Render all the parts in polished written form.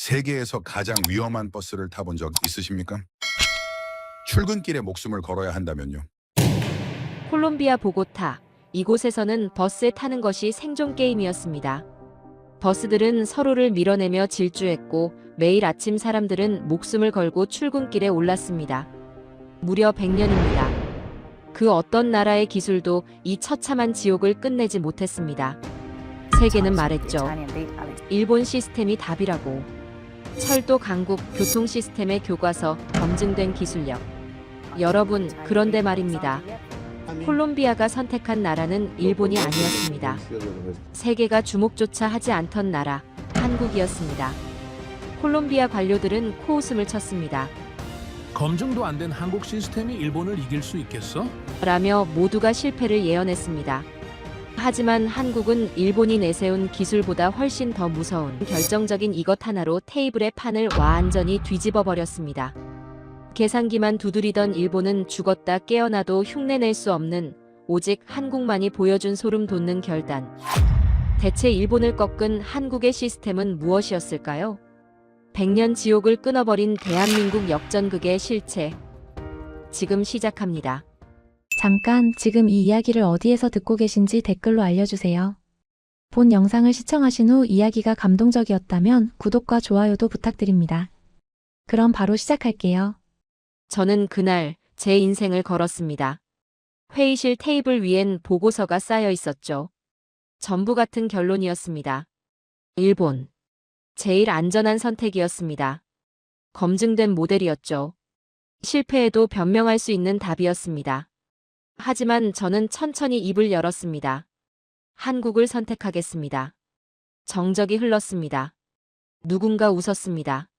세계에서 가장 위험한 버스를 타본 적 있으십니까? 출근길에 목숨을 걸어야 한다면요. 콜롬비아 보고타. 이곳에서는 버스에 타는 것이 생존 게임이었습니다. 버스들은 서로를 밀어내며 질주했고 매일 아침 사람들은 목숨을 걸고 출근길에 올랐습니다. 무려 100년입니다. 그 어떤 나라의 기술도 이 처참한 지옥을 끝내지 못했습니다. 세계는 말했죠. 일본 시스템이 답이라고. 철도 강국, 교통 시스템의 교과서, 검증된 기술력. 여러분, 그런데 말입니다. 콜롬비아가 선택한 나라는 일본이 아니었습니다. 세계가 주목조차 하지 않던 나라, 한국이었습니다. 콜롬비아 관료들은 코웃음을 쳤습니다. 검증도 안 된 한국 시스템이 일본을 이길 수 있겠어? 라며 모두가 실패를 예언했습니다. 하지만 한국은 일본이 내세운 기술보다 훨씬 더 무서운 결정적인 이것 하나로 테이블의 판을 완전히 뒤집어 버렸습니다. 계산기만 두드리던 일본은 죽었다 깨어나도 흉내낼 수 없는 오직 한국만이 보여준 소름 돋는 결단. 대체 일본을 꺾은 한국의 시스템은 무엇이었을까요? 100년 지옥을 끊어버린 대한민국 역전극의 실체. 지금 시작합니다. 잠깐, 지금 이 이야기를 어디에서 듣고 계신지 댓글로 알려주세요. 본 영상을 시청하신 후 이야기가 감동적이었다면 구독과 좋아요도 부탁드립니다. 그럼 바로 시작할게요. 저는 그날 제 인생을 걸었습니다. 회의실 테이블 위엔 보고서가 쌓여 있었죠. 전부 같은 결론이었습니다. 일본. 제일 안전한 선택이었습니다. 검증된 모델이었죠. 실패해도 변명할 수 있는 답이었습니다. 하지만 저는 천천히 입을 열었습니다. 한국을 선택하겠습니다. 정적이 흘렀습니다. 누군가 웃었습니다.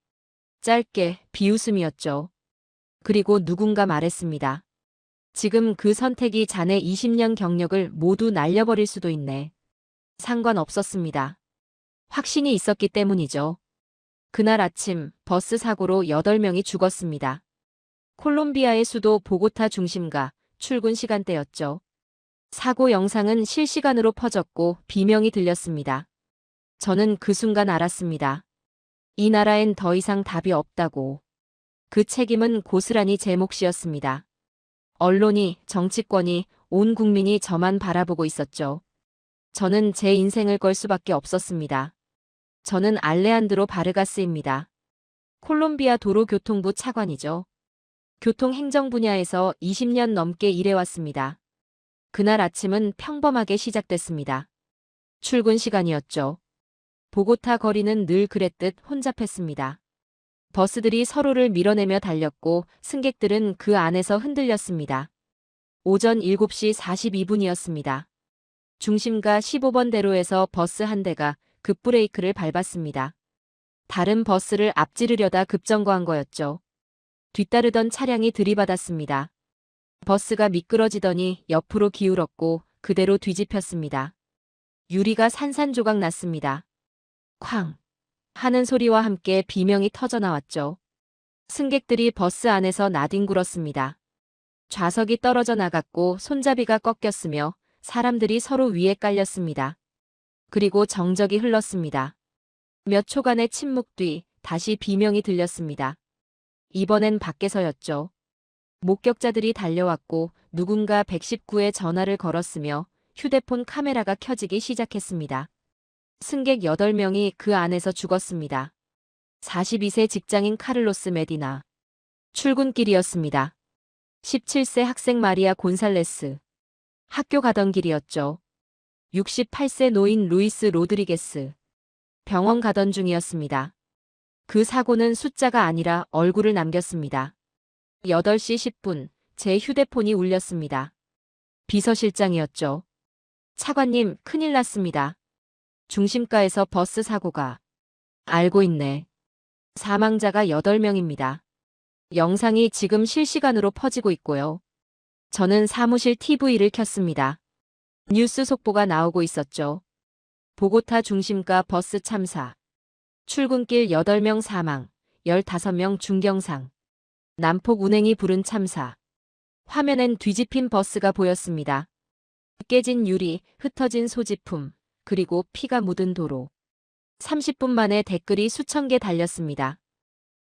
짧게 비웃음이었죠. 그리고 누군가 말했습니다. 지금 그 선택이 자네 20년 경력을 모두 날려버릴 수도 있네. 상관없었습니다. 확신이 있었기 때문이죠. 그날 아침 버스 사고로 8명이 죽었습니다. 콜롬비아의 수도 보고타 중심가 출근 시간대였죠. 사고 영상은 실시간으로 퍼졌고 비명이 들렸습니다. 저는 그 순간 알았습니다. 이 나라엔 더 이상 답이 없다고. 그 책임은 고스란히 제 몫이었습니다. 언론이, 정치권이, 온 국민이 저만 바라보고 있었죠. 저는 제 인생을 걸 수밖에 없었습니다. 저는 알레한드로 바르가스입니다. 콜롬비아 도로교통부 차관이죠. 교통행정 분야에서 20년 넘게 일해왔습니다. 그날 아침은 평범하게 시작됐습니다. 출근 시간이었죠. 보고타 거리는 늘 그랬듯 혼잡했습니다. 버스들이 서로를 밀어내며 달렸고 승객들은 그 안에서 흔들렸습니다. 오전 7시 42분이었습니다. 중심가 15번 대로에서 버스 한 대가 급브레이크를 밟았습니다. 다른 버스를 앞지르려다 급정거한 거였죠. 뒤따르던 차량이 들이받았습니다. 버스가 미끄러지더니 옆으로 기울었고 그대로 뒤집혔습니다. 유리가 산산조각 났습니다. 쾅! 하는 소리와 함께 비명이 터져나왔죠. 승객들이 버스 안에서 나뒹굴었습니다. 좌석이 떨어져 나갔고 손잡이가 꺾였으며 사람들이 서로 위에 깔렸습니다. 그리고 정적이 흘렀습니다. 몇 초간의 침묵 뒤 다시 비명이 들렸습니다. 이번엔 밖에서였죠. 목격자들이 달려왔고 누군가 119에 전화를 걸었으며 휴대폰 카메라가 켜지기 시작했습니다. 승객 8명이 그 안에서 죽었습니다. 42세 직장인 카를로스 메디나. 출근길이었습니다. 17세 학생 마리아 곤살레스. 학교 가던 길이었죠. 68세 노인 루이스 로드리게스. 병원 가던 중이었습니다. 그 사고는 숫자가 아니라 얼굴을 남겼습니다. 8시 10분, 제 휴대폰이 울렸습니다. 비서실장이었죠. 차관님, 큰일 났습니다. 중심가에서 버스 사고가. 알고 있네. 사망자가 8명입니다. 영상이 지금 실시간으로 퍼지고 있고요. 저는 사무실 TV를 켰습니다. 뉴스 속보가 나오고 있었죠. 보고타 중심가 버스 참사. 출근길 8명 사망, 15명 중경상. 난폭 운행이 부른 참사. 화면엔 뒤집힌 버스가 보였습니다. 깨진 유리, 흩어진 소지품, 그리고 피가 묻은 도로. 30분 만에 댓글이 수천 개 달렸습니다.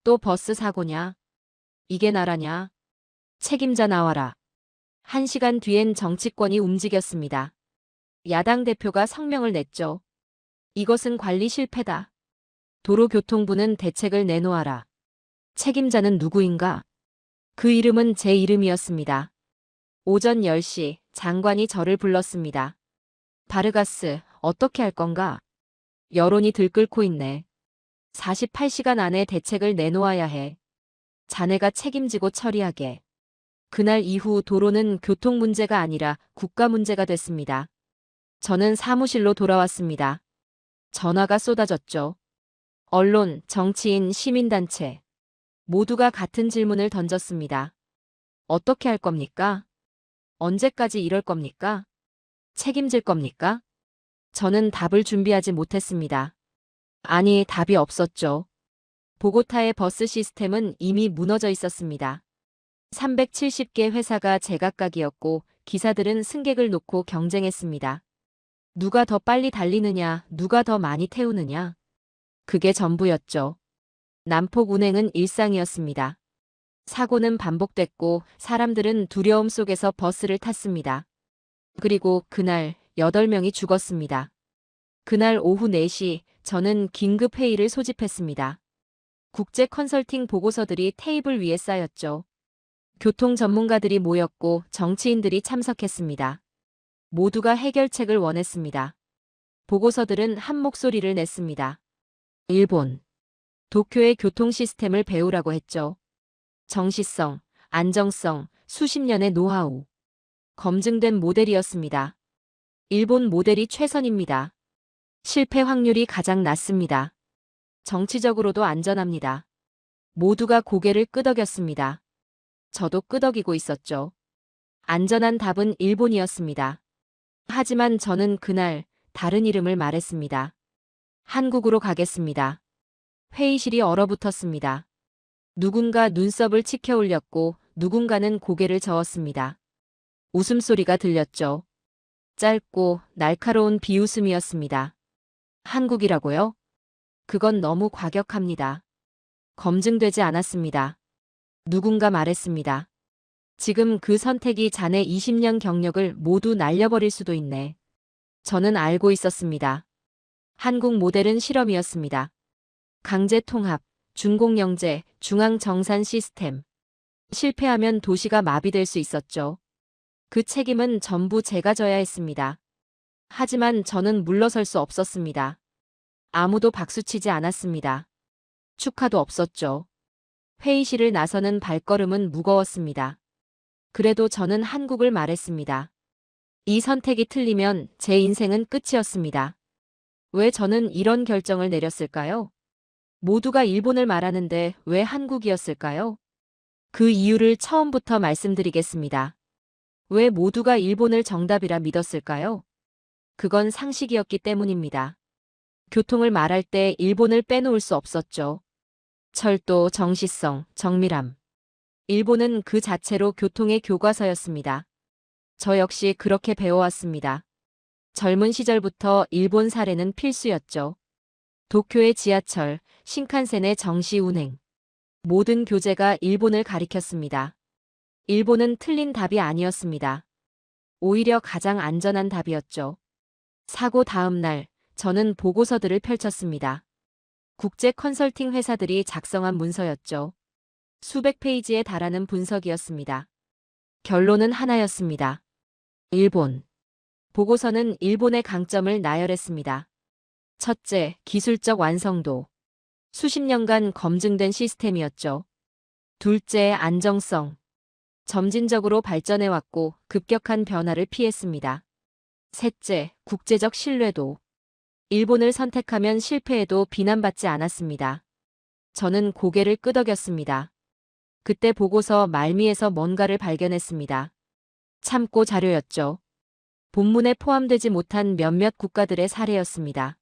또 버스 사고냐? 이게 나라냐? 책임자 나와라. 1시간 뒤엔 정치권이 움직였습니다. 야당 대표가 성명을 냈죠. 이것은 관리 실패다. 도로교통부는 대책을 내놓아라. 책임자는 누구인가? 그 이름은 제 이름이었습니다. 오전 10시 장관이 저를 불렀습니다. 바르가스, 어떻게 할 건가? 여론이 들끓고 있네. 48시간 안에 대책을 내놓아야 해. 자네가 책임지고 처리하게. 그날 이후 도로는 교통 문제가 아니라 국가 문제가 됐습니다. 저는 사무실로 돌아왔습니다. 전화가 쏟아졌죠. 언론, 정치인, 시민단체. 모두가 같은 질문을 던졌습니다. 어떻게 할 겁니까? 언제까지 이럴 겁니까? 책임질 겁니까? 저는 답을 준비하지 못했습니다. 아니, 답이 없었죠. 보고타의 버스 시스템은 이미 무너져 있었습니다. 370개 회사가 제각각이었고 기사들은 승객을 놓고 경쟁했습니다. 누가 더 빨리 달리느냐, 누가 더 많이 태우느냐. 그게 전부였죠. 난폭 운행은 일상이었습니다. 사고는 반복됐고 사람들은 두려움 속에서 버스를 탔습니다. 그리고 그날 8명이 죽었습니다. 그날 오후 4시 저는 긴급 회의를 소집했습니다. 국제 컨설팅 보고서들이 테이블 위에 쌓였죠. 교통 전문가들이 모였고 정치인들이 참석했습니다. 모두가 해결책을 원했습니다. 보고서들은 한 목소리를 냈습니다. 일본. 도쿄의 교통 시스템을 배우라고 했죠. 정시성, 안정성, 수십 년의 노하우. 검증된 모델이었습니다. 일본 모델이 최선입니다. 실패 확률이 가장 낮습니다. 정치적으로도 안전합니다. 모두가 고개를 끄덕였습니다. 저도 끄덕이고 있었죠. 안전한 답은 일본이었습니다. 하지만 저는 그날 다른 이름을 말했습니다. 한국으로 가겠습니다. 회의실이 얼어붙었습니다. 누군가 눈썹을 치켜 올렸고 누군가는 고개를 저었습니다. 웃음소리가 들렸죠. 짧고 날카로운 비웃음이었습니다. 한국이라고요? 그건 너무 과격합니다. 검증되지 않았습니다. 누군가 말했습니다. 지금 그 선택이 자네 20년 경력을 모두 날려버릴 수도 있네. 저는 알고 있었습니다. 한국 모델은 실험이었습니다. 강제 통합, 준공영제, 중앙정산 시스템. 실패하면 도시가 마비될 수 있었죠. 그 책임은 전부 제가 져야 했습니다. 하지만 저는 물러설 수 없었습니다. 아무도 박수치지 않았습니다. 축하도 없었죠. 회의실을 나서는 발걸음은 무거웠습니다. 그래도 저는 한국을 말했습니다. 이 선택이 틀리면 제 인생은 끝이었습니다. 왜 저는 이런 결정을 내렸을까요? 모두가 일본을 말하는데 왜 한국이었을까요? 그 이유를 처음부터 말씀드리겠습니다. 왜 모두가 일본을 정답이라 믿었을까요? 그건 상식이었기 때문입니다. 교통을 말할 때 일본을 빼놓을 수 없었죠. 철도, 정시성, 정밀함. 일본은 그 자체로 교통의 교과서였습니다. 저 역시 그렇게 배워왔습니다. 젊은 시절부터 일본 사례는 필수였죠. 도쿄의 지하철, 신칸센의 정시 운행. 모든 교재가 일본을 가리켰습니다. 일본은 틀린 답이 아니었습니다. 오히려 가장 안전한 답이었죠. 사고 다음 날, 저는 보고서들을 펼쳤습니다. 국제 컨설팅 회사들이 작성한 문서였죠. 수백 페이지에 달하는 분석이었습니다. 결론은 하나였습니다. 일본. 보고서는 일본의 강점을 나열했습니다. 첫째, 기술적 완성도. 수십 년간 검증된 시스템이었죠. 둘째, 안정성. 점진적으로 발전해왔고 급격한 변화를 피했습니다. 셋째, 국제적 신뢰도. 일본을 선택하면 실패해도 비난받지 않았습니다. 저는 고개를 끄덕였습니다. 그때 보고서 말미에서 뭔가를 발견했습니다. 참고 자료였죠. 본문에 포함되지 못한 몇몇 국가들의 사례였습니다.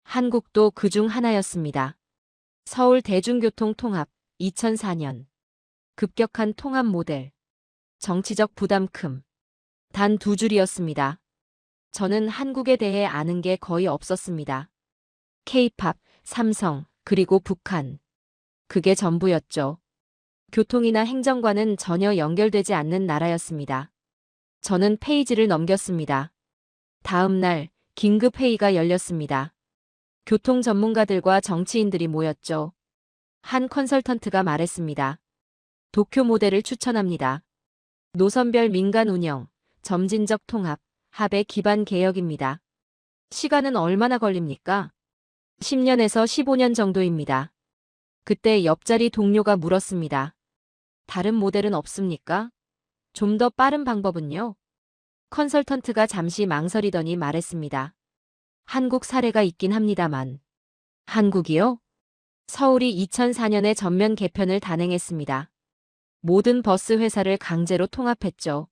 한국도 그중 하나였습니다. 서울 대중교통 통합 2004년. 급격한 통합 모델. 정치적 부담 큼. 단 2줄이었습니다. 저는 한국에 대해 아는 게 거의 없었습니다. K-팝, 삼성, 그리고 북한. 그게 전부였죠. 교통이나 행정과는 전혀 연결되지 않는 나라였습니다. 저는 페이지를 넘겼습니다. 다음 날 긴급 회의가 열렸습니다. 교통 전문가들과 정치인들이 모였죠. 한 컨설턴트가 말했습니다. 도쿄 모델을 추천합니다. 노선별 민간 운영, 점진적 통합, 합의 기반 개혁입니다. 시간은 얼마나 걸립니까? 10년에서 15년 정도입니다. 그때 옆자리 동료가 물었습니다. 다른 모델은 없습니까? 좀 더 빠른 방법은요? 컨설턴트가 잠시 망설이더니 말했습니다. 한국 사례가 있긴 합니다만. 한국이요? 서울이 2004년에 전면 개편을 단행했습니다. 모든 버스 회사를 강제로 통합했죠.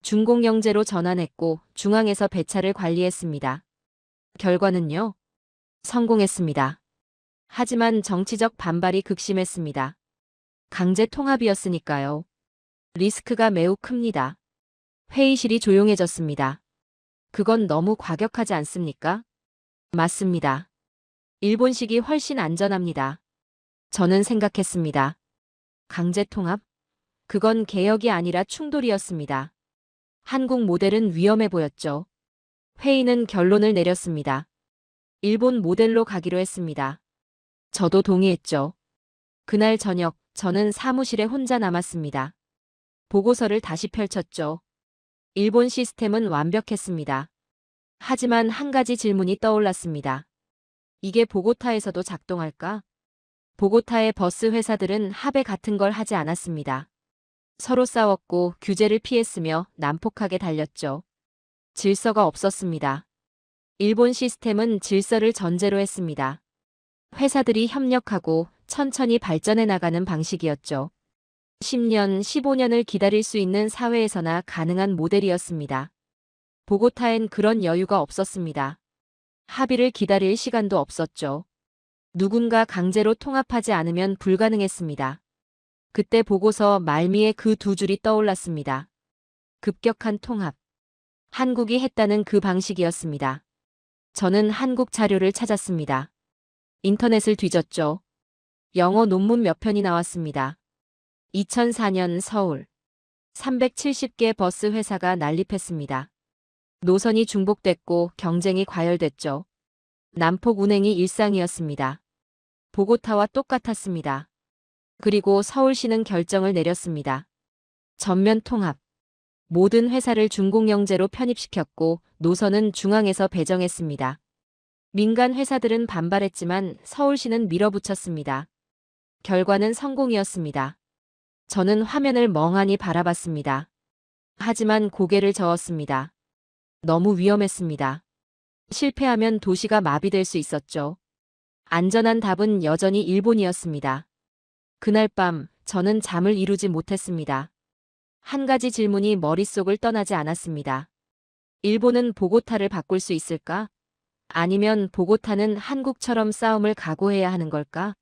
중공영제로 전환했고 중앙에서 배차를 관리했습니다. 결과는요? 성공했습니다. 하지만 정치적 반발이 극심했습니다. 강제 통합이었으니까요. 리스크가 매우 큽니다. 회의실이 조용해졌습니다. 그건 너무 과격하지 않습니까? 맞습니다. 일본식이 훨씬 안전합니다. 저는 생각했습니다. 강제 통합? 그건 개혁이 아니라 충돌이었습니다. 한국 모델은 위험해 보였죠. 회의는 결론을 내렸습니다. 일본 모델로 가기로 했습니다. 저도 동의했죠. 그날 저녁 저는 사무실에 혼자 남았습니다. 보고서를 다시 펼쳤죠. 일본 시스템은 완벽했습니다. 하지만 한 가지 질문이 떠올랐습니다. 이게 보고타에서도 작동할까? 보고타의 버스 회사들은 합의 같은 걸 하지 않았습니다. 서로 싸웠고 규제를 피했으며 난폭하게 달렸죠. 질서가 없었습니다. 일본 시스템은 질서를 전제로 했습니다. 회사들이 협력하고 천천히 발전해 나가는 방식이었죠. 10년, 15년을 기다릴 수 있는 사회에서나 가능한 모델이었습니다. 보고타엔 그런 여유가 없었습니다. 합의를 기다릴 시간도 없었죠. 누군가 강제로 통합하지 않으면 불가능했습니다. 그때 보고서 말미에 그 두 줄이 떠올랐습니다. 급격한 통합. 한국이 했다는 그 방식이었습니다. 저는 한국 자료를 찾았습니다. 인터넷을 뒤졌죠. 영어 논문 몇 편이 나왔습니다. 2004년 서울. 370개 버스 회사가 난립했습니다. 노선이 중복됐고 경쟁이 과열됐죠. 난폭 운행이 일상이었습니다. 보고타와 똑같았습니다. 그리고 서울시는 결정을 내렸습니다. 전면 통합. 모든 회사를 중공영제로 편입시켰고 노선은 중앙에서 배정했습니다. 민간 회사들은 반발했지만 서울시는 밀어붙였습니다. 결과는 성공이었습니다. 저는 화면을 멍하니 바라봤습니다. 하지만 고개를 저었습니다. 너무 위험했습니다. 실패하면 도시가 마비될 수 있었죠. 안전한 답은 여전히 일본이었습니다. 그날 밤 저는 잠을 이루지 못했습니다. 한 가지 질문이 머릿속을 떠나지 않았습니다. 일본은 보고타를 바꿀 수 있을까? 아니면 보고타는 한국처럼 싸움을 각오해야 하는 걸까?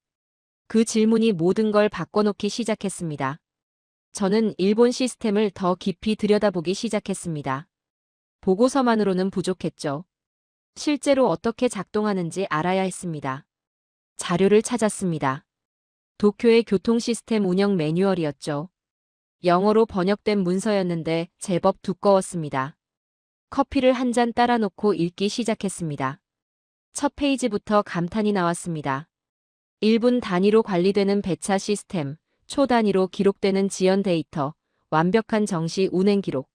그 질문이 모든 걸 바꿔놓기 시작했습니다. 저는 일본 시스템을 더 깊이 들여다보기 시작했습니다. 보고서만으로는 부족했죠. 실제로 어떻게 작동하는지 알아야 했습니다. 자료를 찾았습니다. 도쿄의 교통 시스템 운영 매뉴얼이었죠. 영어로 번역된 문서였는데 제법 두꺼웠습니다. 커피를 한 잔 따라 놓고 읽기 시작했습니다. 첫 페이지부터 감탄이 나왔습니다. 1분 단위로 관리되는 배차 시스템, 초 단위로 기록되는 지연 데이터, 완벽한 정시 운행 기록.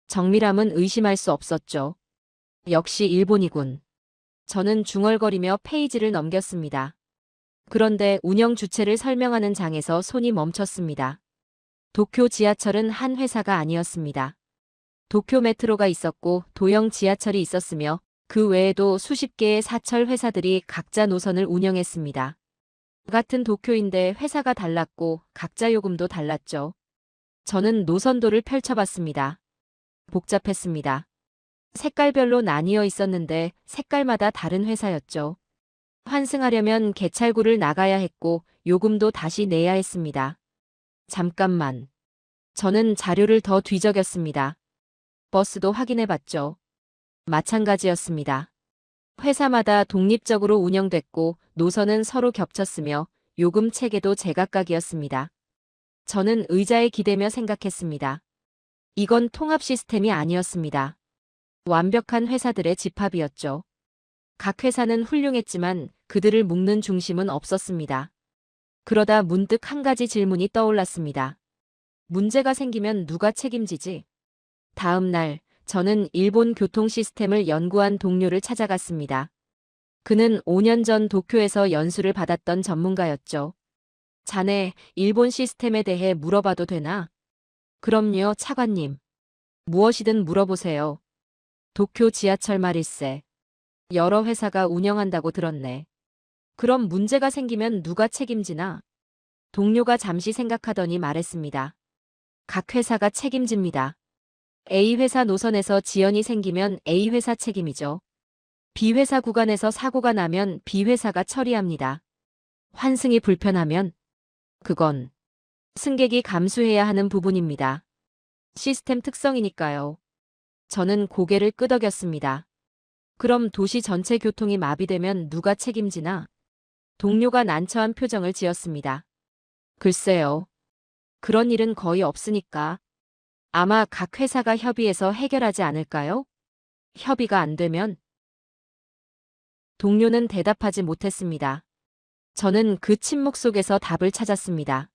정밀함은 의심할 수 없었죠. 역시 일본이군. 저는 중얼거리며 페이지를 넘겼습니다. 그런데 운영 주체를 설명하는 장에서 손이 멈췄습니다. 도쿄 지하철은 한 회사가 아니었습니다. 도쿄 메트로가 있었고 도영 지하철이 있었으며 그 외에도 수십 개의 사철 회사들이 각자 노선을 운영했습니다. 같은 도쿄인데 회사가 달랐고 각자 요금도 달랐죠. 저는 노선도를 펼쳐봤습니다. 복잡했습니다. 색깔별로 나뉘어 있었는데 색깔마다 다른 회사였죠. 환승하려면 개찰구를 나가야 했고 요금도 다시 내야 했습니다. 잠깐만. 저는 자료를 더 뒤적였습니다. 버스도 확인해봤죠. 마찬가지였습니다. 회사마다 독립적으로 운영됐고 노선은 서로 겹쳤으며 요금 체계도 제각각이었습니다. 저는 의자에 기대며 생각했습니다. 이건 통합 시스템이 아니었습니다. 완벽한 회사들의 집합이었죠. 각 회사는 훌륭했지만 그들을 묶는 중심은 없었습니다. 그러다 문득 한 가지 질문이 떠올랐습니다. 문제가 생기면 누가 책임지지? 다음 날, 저는 일본 교통 시스템을 연구한 동료를 찾아갔습니다. 그는 5년 전 도쿄에서 연수를 받았던 전문가였죠. 자네, 일본 시스템에 대해 물어봐도 되나? 그럼요, 차관님. 무엇이든 물어보세요. 도쿄 지하철 말일세. 여러 회사가 운영한다고 들었네. 그럼 문제가 생기면 누가 책임지나? 동료가 잠시 생각하더니 말했습니다. 각 회사가 책임집니다. A 회사 노선에서 지연이 생기면 A 회사 책임이죠. B 회사 구간에서 사고가 나면 B 회사가 처리합니다. 환승이 불편하면 그건 승객이 감수해야 하는 부분입니다. 시스템 특성이니까요. 저는 고개를 끄덕였습니다. 그럼 도시 전체 교통이 마비되면 누가 책임지나? 동료가 난처한 표정을 지었습니다. 글쎄요. 그런 일은 거의 없으니까. 아마 각 회사가 협의해서 해결하지 않을까요? 협의가 안 되면? 동료는 대답하지 못했습니다. 저는 그 침묵 속에서 답을 찾았습니다.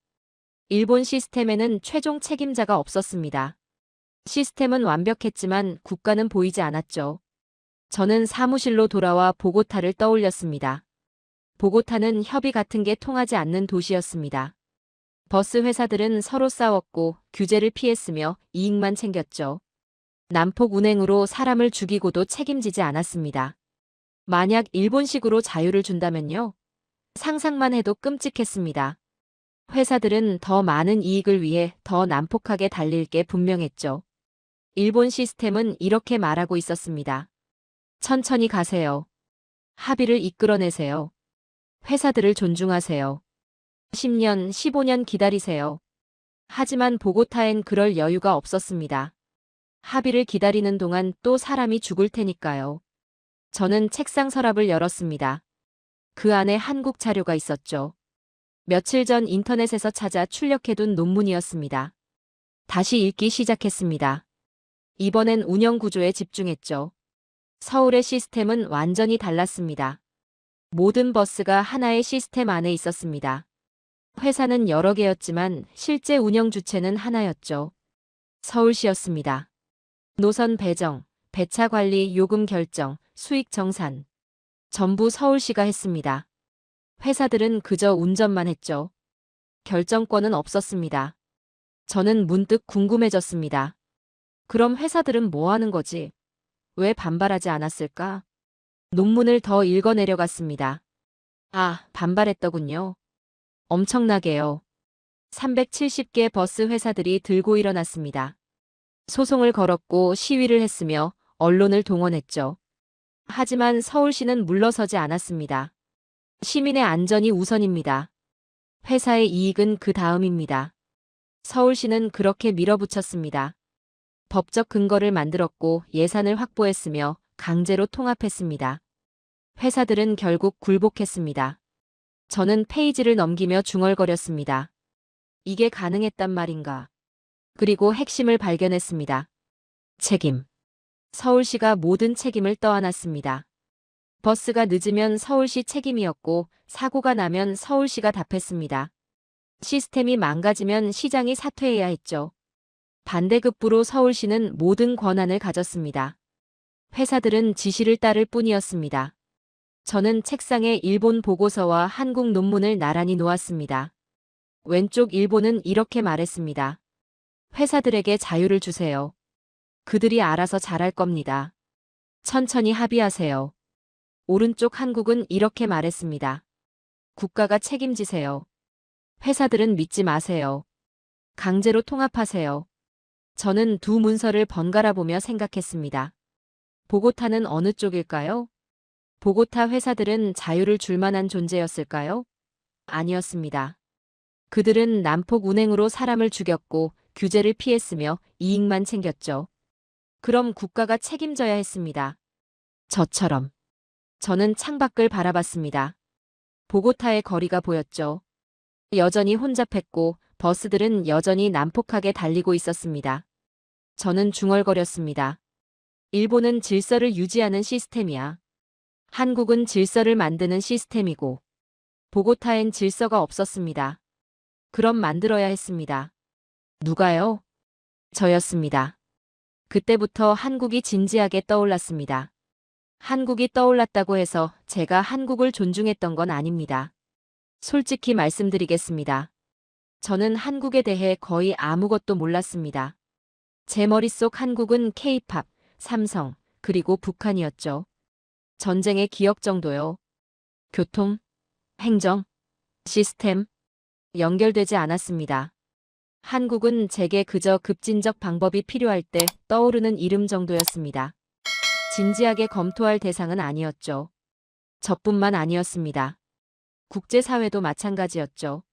일본 시스템에는 최종 책임자가 없었습니다. 시스템은 완벽했지만 국가는 보이지 않았죠. 저는 사무실로 돌아와 보고타를 떠올렸습니다. 보고타는 협의 같은 게 통하지 않는 도시였습니다. 버스 회사들은 서로 싸웠고 규제를 피했으며 이익만 챙겼죠. 난폭 운행으로 사람을 죽이고도 책임지지 않았습니다. 만약 일본식으로 자유를 준다면요? 상상만 해도 끔찍했습니다. 회사들은 더 많은 이익을 위해 더 난폭하게 달릴 게 분명했죠. 일본 시스템은 이렇게 말하고 있었습니다. 천천히 가세요. 합의를 이끌어내세요. 회사들을 존중하세요. 10년, 15년 기다리세요. 하지만 보고타엔 그럴 여유가 없었습니다. 합의를 기다리는 동안 또 사람이 죽을 테니까요. 저는 책상 서랍을 열었습니다. 그 안에 한국 자료가 있었죠. 며칠 전 인터넷에서 찾아 출력해둔 논문이었습니다. 다시 읽기 시작했습니다. 이번엔 운영 구조에 집중했죠. 서울의 시스템은 완전히 달랐습니다. 모든 버스가 하나의 시스템 안에 있었습니다. 회사는 여러 개였지만 실제 운영 주체는 하나였죠. 서울시였습니다. 노선 배정, 배차 관리, 요금 결정, 수익 정산. 전부 서울시가 했습니다. 회사들은 그저 운전만 했죠. 결정권은 없었습니다. 저는 문득 궁금해졌습니다. 그럼 회사들은 뭐 하는 거지? 왜 반발하지 않았을까? 논문을 더 읽어내려갔습니다. 아, 반발했더군요. 엄청나게요. 370개 버스 회사들이 들고 일어났습니다. 소송을 걸었고 시위를 했으며 언론을 동원했죠. 하지만 서울시는 물러서지 않았습니다. 시민의 안전이 우선입니다. 회사의 이익은 그 다음입니다. 서울시는 그렇게 밀어붙였습니다. 법적 근거를 만들었고 예산을 확보했으며 강제로 통합했습니다. 회사들은 결국 굴복했습니다. 저는 페이지를 넘기며 중얼거렸습니다. 이게 가능했단 말인가. 그리고 핵심을 발견했습니다. 책임. 서울시가 모든 책임을 떠안았습니다. 버스가 늦으면 서울시 책임이었고 사고가 나면 서울시가 답했습니다. 시스템이 망가지면 시장이 사퇴해야 했죠. 반대급부로 서울시는 모든 권한을 가졌습니다. 회사들은 지시를 따를 뿐이었습니다. 저는 책상에 일본 보고서와 한국 논문을 나란히 놓았습니다. 왼쪽 일본은 이렇게 말했습니다. 회사들에게 자유를 주세요. 그들이 알아서 잘할 겁니다. 천천히 합의하세요. 오른쪽 한국은 이렇게 말했습니다. 국가가 책임지세요. 회사들은 믿지 마세요. 강제로 통합하세요. 저는 두 문서를 번갈아 보며 생각했습니다. 보고타는 어느 쪽일까요? 보고타 회사들은 자유를 줄 만한 존재였을까요? 아니었습니다. 그들은 난폭 운행으로 사람을 죽였고 규제를 피했으며 이익만 챙겼죠. 그럼 국가가 책임져야 했습니다. 저처럼. 저는 창밖을 바라봤습니다. 보고타의 거리가 보였죠. 여전히 혼잡했고 버스들은 여전히 난폭하게 달리고 있었습니다. 저는 중얼거렸습니다. 일본은 질서를 유지하는 시스템이야. 한국은 질서를 만드는 시스템이고 보고타엔 질서가 없었습니다. 그럼 만들어야 했습니다. 누가요? 저였습니다. 그때부터 한국이 진지하게 떠올랐습니다. 한국이 떠올랐다고 해서 제가 한국을 존중했던 건 아닙니다. 솔직히 말씀드리겠습니다. 저는 한국에 대해 거의 아무것도 몰랐습니다. 제 머릿속 한국은 K-팝, 삼성, 그리고 북한이었죠. 전쟁의 기억 정도요. 교통, 행정, 시스템, 연결되지 않았습니다. 한국은 제게 그저 급진적 방법이 필요할 때 떠오르는 이름 정도였습니다. 진지하게 검토할 대상은 아니었죠. 저뿐만 아니었습니다. 국제사회도 마찬가지였죠.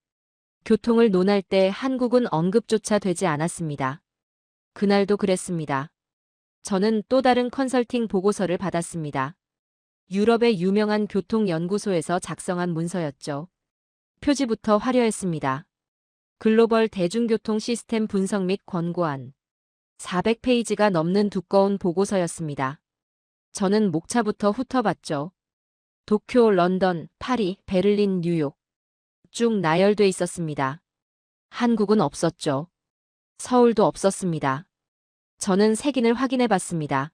교통을 논할 때 한국은 언급조차 되지 않았습니다. 그날도 그랬습니다. 저는 또 다른 컨설팅 보고서를 받았습니다. 유럽의 유명한 교통연구소에서 작성한 문서였죠. 표지부터 화려했습니다. 글로벌 대중교통 시스템 분석 및 권고안. 400페이지가 넘는 두꺼운 보고서였습니다. 저는 목차부터 훑어봤죠. 도쿄, 런던, 파리, 베를린, 뉴욕. 쭉 나열돼 있었습니다. 한국은 없었죠. 서울도 없었습니다. 저는 색인을 확인해 봤습니다.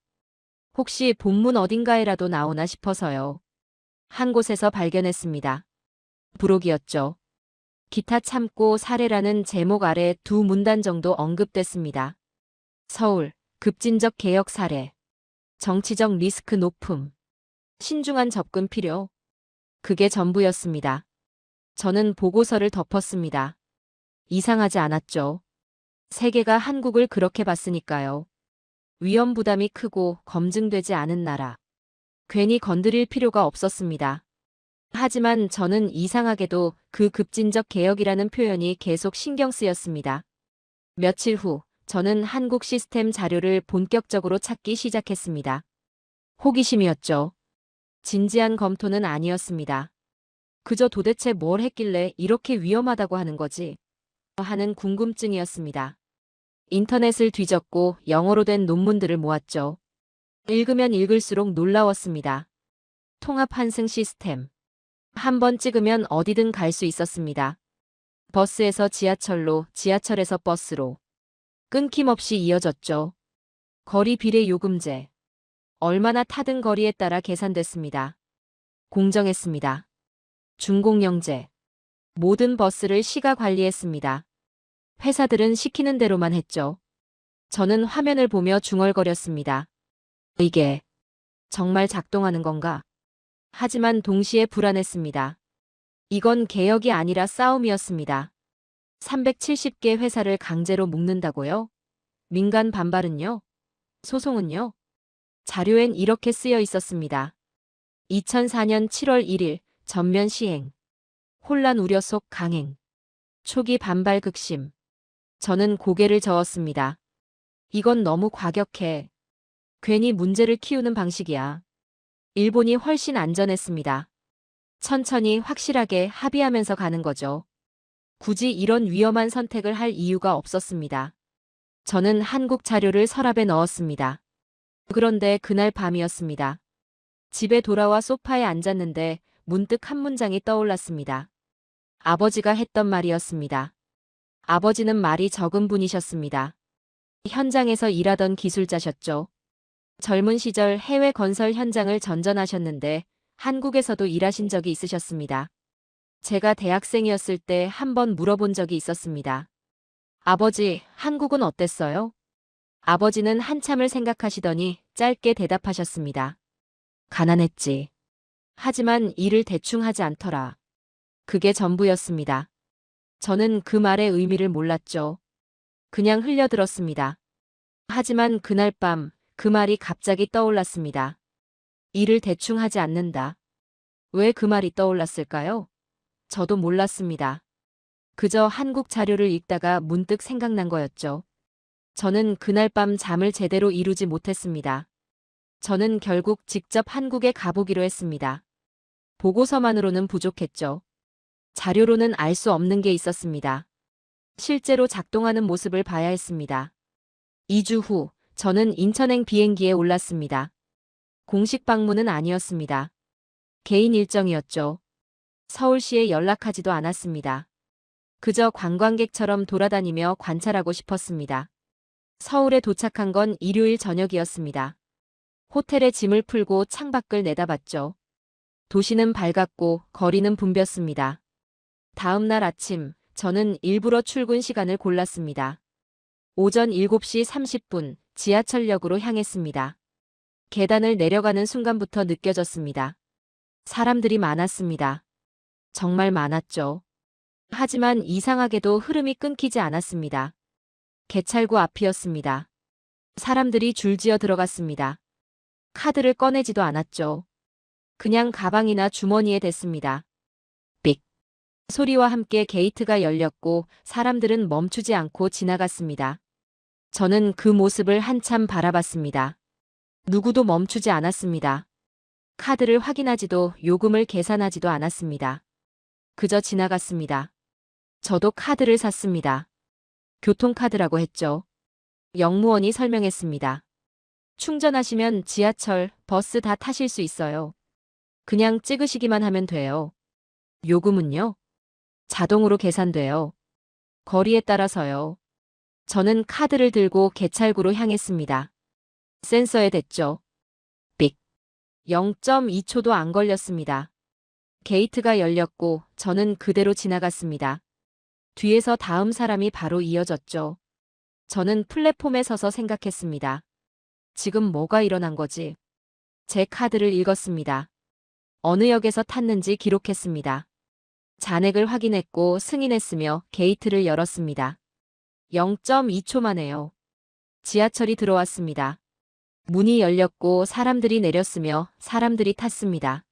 혹시 본문 어딘가에라도 나오나 싶어서요. 한 곳에서 발견했습니다. 부록이었죠. 기타 참고 사례라는 제목 아래 두 문단 정도 언급됐습니다. 서울, 급진적 개혁 사례. 정치적 리스크 높음. 신중한 접근 필요. 그게 전부였습니다. 저는 보고서를 덮었습니다. 이상하지 않았죠. 세계가 한국을 그렇게 봤으니까요. 위험 부담이 크고 검증되지 않은 나라. 괜히 건드릴 필요가 없었습니다. 하지만 저는 이상하게도 그 급진적 개혁이라는 표현이 계속 신경 쓰였습니다. 며칠 후 저는 한국 시스템 자료를 본격적으로 찾기 시작했습니다. 호기심이었죠. 진지한 검토는 아니었습니다. 그저 도대체 뭘 했길래 이렇게 위험하다고 하는 거지? 하는 궁금증이었습니다. 인터넷을 뒤졌고 영어로 된 논문들을 모았죠. 읽으면 읽을수록 놀라웠습니다. 통합 환승 시스템. 한 번 찍으면 어디든 갈 수 있었습니다. 버스에서 지하철로, 지하철에서 버스로. 끊김없이 이어졌죠. 거리 비례 요금제. 얼마나 타든 거리에 따라 계산됐습니다. 공정했습니다. 준공영제. 모든 버스를 시가 관리했습니다. 회사들은 시키는 대로만 했죠. 저는 화면을 보며 중얼거렸습니다. 이게 정말 작동하는 건가? 하지만 동시에 불안했습니다. 이건 개혁이 아니라 싸움이었습니다. 370개 회사를 강제로 묶는다고요? 민간 반발은요? 소송은요? 자료엔 이렇게 쓰여 있었습니다. 2004년 7월 1일 전면 시행. 혼란 우려 속 강행. 초기 반발 극심. 저는 고개를 저었습니다. 이건 너무 과격해. 괜히 문제를 키우는 방식이야. 일본이 훨씬 안전했습니다. 천천히 확실하게 합의하면서 가는 거죠. 굳이 이런 위험한 선택을 할 이유가 없었습니다. 저는 한국 자료를 서랍에 넣었습니다. 그런데 그날 밤이었습니다. 집에 돌아와 소파에 앉았는데 문득 한 문장이 떠올랐습니다. 아버지가 했던 말이었습니다. 아버지는 말이 적은 분이셨습니다. 현장에서 일하던 기술자셨죠. 젊은 시절 해외 건설 현장을 전전하셨는데 한국에서도 일하신 적이 있으셨습니다. 제가 대학생이었을 때 한 번 물어본 적이 있었습니다. 아버지, 한국은 어땠어요? 아버지는 한참을 생각하시더니 짧게 대답하셨습니다. 가난했지. 하지만 일을 대충 하지 않더라. 그게 전부였습니다. 저는 그 말의 의미를 몰랐죠. 그냥 흘려들었습니다. 하지만 그날 밤 그 말이 갑자기 떠올랐습니다. 일을 대충 하지 않는다. 왜 그 말이 떠올랐을까요? 저도 몰랐습니다. 그저 한국 자료를 읽다가 문득 생각난 거였죠. 저는 그날 밤 잠을 제대로 이루지 못했습니다. 저는 결국 직접 한국에 가보기로 했습니다. 보고서만으로는 부족했죠. 자료로는 알 수 없는 게 있었습니다. 실제로 작동하는 모습을 봐야 했습니다. 2주 후, 저는 인천행 비행기에 올랐습니다. 공식 방문은 아니었습니다. 개인 일정이었죠. 서울시에 연락하지도 않았습니다. 그저 관광객처럼 돌아다니며 관찰하고 싶었습니다. 서울에 도착한 건 일요일 저녁이었습니다. 호텔에 짐을 풀고 창밖을 내다봤죠. 도시는 밝았고 거리는 붐볐습니다. 다음 날 아침, 저는 일부러 출근 시간을 골랐습니다. 오전 7시 30분 지하철역으로 향했습니다. 계단을 내려가는 순간부터 느껴졌습니다. 사람들이 많았습니다. 정말 많았죠. 하지만 이상하게도 흐름이 끊기지 않았습니다. 개찰구 앞이었습니다. 사람들이 줄지어 들어갔습니다. 카드를 꺼내지도 않았죠. 그냥 가방이나 주머니에 댔습니다. 삑 소리와 함께 게이트가 열렸고 사람들은 멈추지 않고 지나갔습니다. 저는 그 모습을 한참 바라봤습니다. 누구도 멈추지 않았습니다. 카드를 확인하지도 요금을 계산하지도 않았습니다. 그저 지나갔습니다. 저도 카드를 샀습니다. 교통카드라고 했죠. 영무원이 설명했습니다. 충전하시면 지하철, 버스 다 타실 수 있어요. 그냥 찍으시기만 하면 돼요. 요금은요? 자동으로 계산돼요. 거리에 따라서요. 저는 카드를 들고 개찰구로 향했습니다. 센서에 댔죠. 삑. 0.2초도 안 걸렸습니다. 게이트가 열렸고 저는 그대로 지나갔습니다. 뒤에서 다음 사람이 바로 이어졌죠. 저는 플랫폼에 서서 생각했습니다. 지금 뭐가 일어난 거지? 제 카드를 읽었습니다. 어느 역에서 탔는지 기록했습니다. 잔액을 확인했고 승인했으며 게이트를 열었습니다. 0.2초 만에요. 지하철이 들어왔습니다. 문이 열렸고 사람들이 내렸으며 사람들이 탔습니다.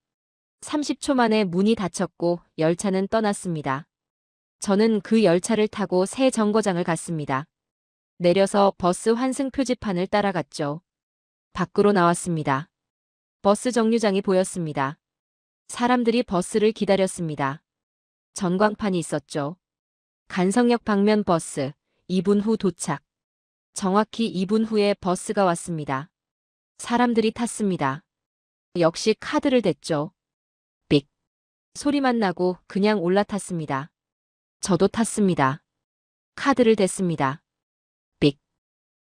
30초 만에 문이 닫혔고 열차는 떠났습니다. 저는 그 열차를 타고 새 정거장을 갔습니다. 내려서 버스 환승 표지판을 따라갔죠. 밖으로 나왔습니다. 버스 정류장이 보였습니다. 사람들이 버스를 기다렸습니다. 전광판이 있었죠. 간성역 방면 버스, 2분 후 도착. 정확히 2분 후에 버스가 왔습니다. 사람들이 탔습니다. 역시 카드를 댔죠. 삑. 소리만 나고 그냥 올라탔습니다. 저도 탔습니다. 카드를 댔습니다. 삑.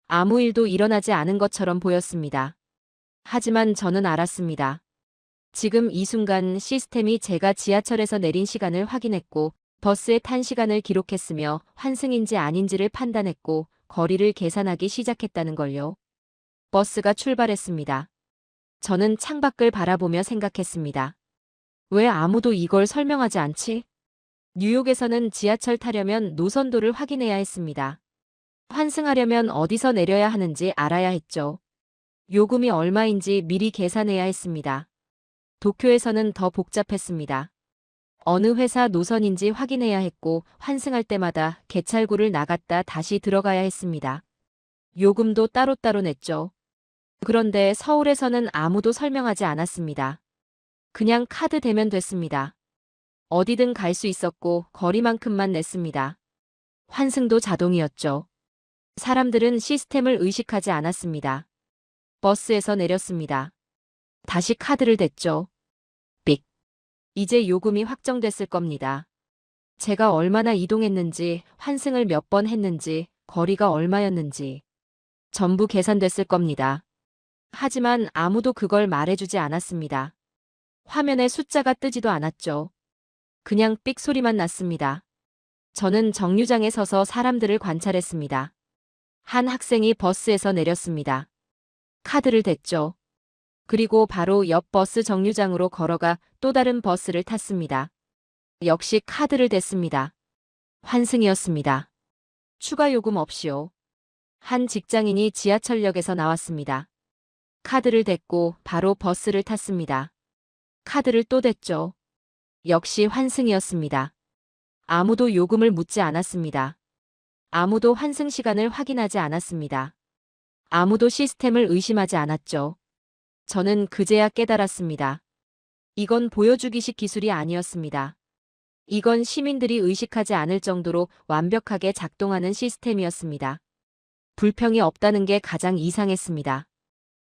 아무 일도 일어나지 않은 것처럼 보였습니다. 하지만 저는 알았습니다. 지금 이 순간 시스템이 제가 지하철에서 내린 시간을 확인했고 버스에 탄 시간을 기록했으며 환승인지 아닌지를 판단했고 거리를 계산하기 시작했다는 걸요. 버스가 출발했습니다. 저는 창밖을 바라보며 생각했습니다. 왜 아무도 이걸 설명하지 않지? 뉴욕에서는 지하철 타려면 노선도를 확인해야 했습니다. 환승하려면 어디서 내려야 하는지 알아야 했죠. 요금이 얼마인지 미리 계산해야 했습니다. 도쿄에서는 더 복잡했습니다. 어느 회사 노선인지 확인해야 했고 환승할 때마다 개찰구를 나갔다 다시 들어가야 했습니다. 요금도 따로따로 냈죠. 그런데 서울에서는 아무도 설명하지 않았습니다. 그냥 카드 대면 됐습니다. 어디든 갈 수 있었고 거리만큼만 냈습니다. 환승도 자동이었죠. 사람들은 시스템을 의식하지 않았습니다. 버스에서 내렸습니다. 다시 카드를 댔죠. 삑. 이제 요금이 확정됐을 겁니다. 제가 얼마나 이동했는지, 환승을 몇 번 했는지, 거리가 얼마였는지 전부 계산됐을 겁니다. 하지만 아무도 그걸 말해주지 않았습니다. 화면에 숫자가 뜨지도 않았죠. 그냥 삑 소리만 났습니다. 저는 정류장에 서서 사람들을 관찰했습니다. 한 학생이 버스에서 내렸습니다. 카드를 댔죠. 그리고 바로 옆 버스 정류장으로 걸어가 또 다른 버스를 탔습니다. 역시 카드를 댔습니다. 환승이었습니다. 추가 요금 없이요. 한 직장인이 지하철역에서 나왔습니다. 카드를 댔고 바로 버스를 탔습니다. 카드를 또 댔죠. 역시 환승이었습니다. 아무도 요금을 묻지 않았습니다. 아무도 환승 시간을 확인하지 않았습니다. 아무도 시스템을 의심하지 않았죠. 저는 그제야 깨달았습니다. 이건 보여주기식 기술이 아니었습니다. 이건 시민들이 의식하지 않을 정도로 완벽하게 작동하는 시스템이었습니다. 불평이 없다는 게 가장 이상했습니다.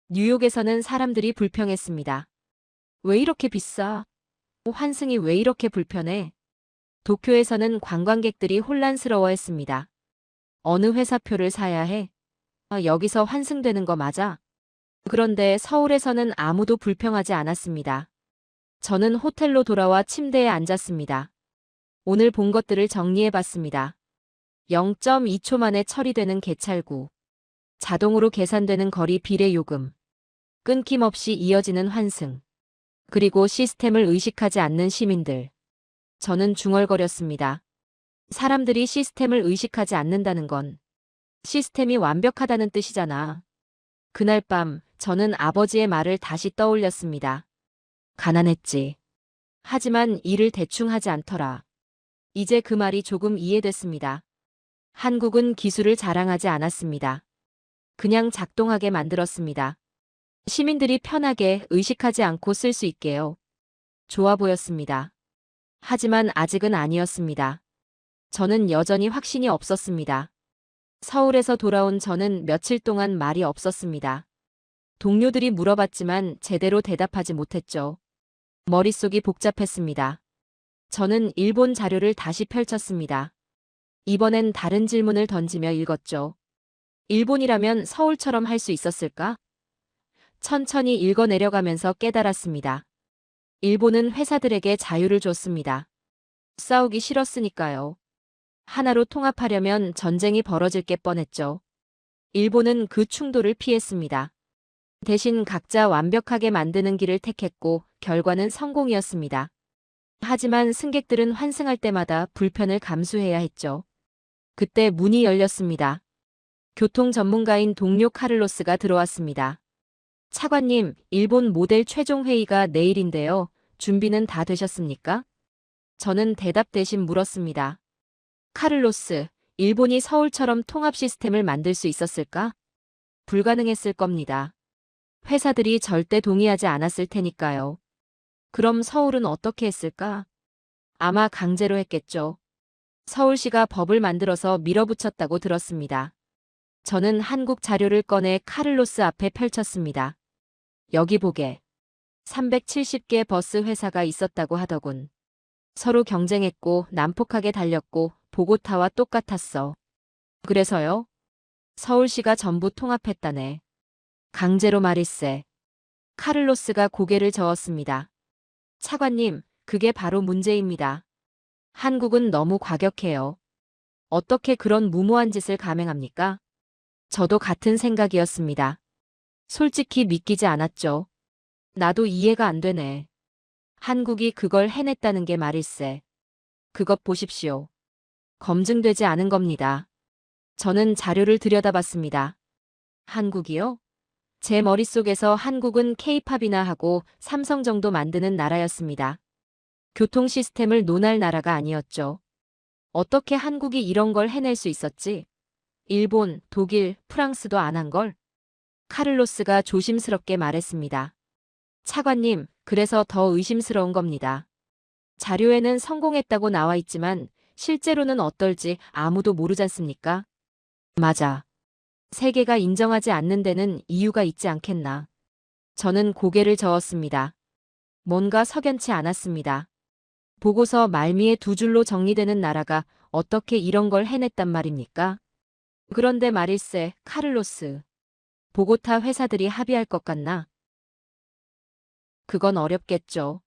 뉴욕에서는 사람들이 불평했습니다. 왜 이렇게 비싸? 환승이 왜 이렇게 불편해? 도쿄에서는 관광객들이 혼란스러워했습니다. 어느 회사표를 사야 해? 여기서 환승되는 거 맞아? 그런데 서울에서는 아무도 불평하지 않았습니다. 저는 호텔로 돌아와 침대에 앉았습니다. 오늘 본 것들을 정리해봤습니다. 0.2초 만에 처리되는 개찰구, 자동으로 계산되는 거리 비례 요금, 끊김없이 이어지는 환승, 그리고 시스템을 의식하지 않는 시민들. 저는 중얼거렸습니다. 사람들이 시스템을 의식하지 않는다는 건 시스템이 완벽하다는 뜻이잖아. 그날 밤 저는 아버지의 말을 다시 떠올렸습니다. 가난했지. 하지만 일을 대충 하지 않더라. 이제 그 말이 조금 이해됐습니다. 한국은 기술을 자랑하지 않았습니다. 그냥 작동하게 만들었습니다. 시민들이 편하게 의식하지 않고 쓸 수 있게요. 좋아 보였습니다. 하지만 아직은 아니었습니다. 저는 여전히 확신이 없었습니다. 서울에서 돌아온 저는 며칠 동안 말이 없었습니다. 동료들이 물어봤지만 제대로 대답하지 못했죠. 머릿속이 복잡했습니다. 저는 일본 자료를 다시 펼쳤습니다. 이번엔 다른 질문을 던지며 읽었죠. 일본이라면 서울처럼 할 수 있었을까? 천천히 읽어 내려가면서 깨달았습니다. 일본은 회사들에게 자유를 줬습니다. 싸우기 싫었으니까요. 하나로 통합하려면 전쟁이 벌어질 게 뻔했죠. 일본은 그 충돌을 피했습니다. 대신 각자 완벽하게 만드는 길을 택했고 결과는 성공이었습니다. 하지만 승객들은 환승할 때마다 불편을 감수해야 했죠. 그때 문이 열렸습니다. 교통 전문가인 동료 카를로스가 들어왔습니다. 차관님, 일본 모델 최종 회의가 내일인데요. 준비는 다 되셨습니까? 저는 대답 대신 물었습니다. 카를로스, 일본이 서울처럼 통합 시스템을 만들 수 있었을까? 불가능했을 겁니다. 회사들이 절대 동의하지 않았을 테니까요. 그럼 서울은 어떻게 했을까? 아마 강제로 했겠죠. 서울시가 법을 만들어서 밀어붙였다고 들었습니다. 저는 한국 자료를 꺼내 카를로스 앞에 펼쳤습니다. 여기 보게. 370개 버스 회사가 있었다고 하더군. 서로 경쟁했고 난폭하게 달렸고 보고타와 똑같았어. 그래서요? 서울시가 전부 통합했다네. 강제로 말일세. 카를로스가 고개를 저었습니다. 차관님, 그게 바로 문제입니다. 한국은 너무 과격해요. 어떻게 그런 무모한 짓을 감행합니까? 저도 같은 생각이었습니다. 솔직히 믿기지 않았죠. 나도 이해가 안 되네. 한국이 그걸 해냈다는 게 말일세. 그것 보십시오. 검증되지 않은 겁니다. 저는 자료를 들여다봤습니다. 한국이요? 제 머릿속에서 한국은 K-팝이나 하고 삼성 정도 만드는 나라였습니다. 교통 시스템을 논할 나라가 아니었죠. 어떻게 한국이 이런 걸 해낼 수 있었지? 일본, 독일, 프랑스도 안 한 걸? 카를로스가 조심스럽게 말했습니다. 차관님, 그래서 더 의심스러운 겁니다. 자료에는 성공했다고 나와 있지만 실제로는 어떨지 아무도 모르잖습니까? 맞아. 세계가 인정하지 않는 데는 이유가 있지 않겠나. 저는 고개를 저었습니다. 뭔가 석연치 않았습니다. 보고서 말미에 두 줄로 정리되는 나라가 어떻게 이런 걸 해냈단 말입니까? 그런데 말일세, 카를로스. 보고타 회사들이 합의할 것 같나? 그건 어렵겠죠.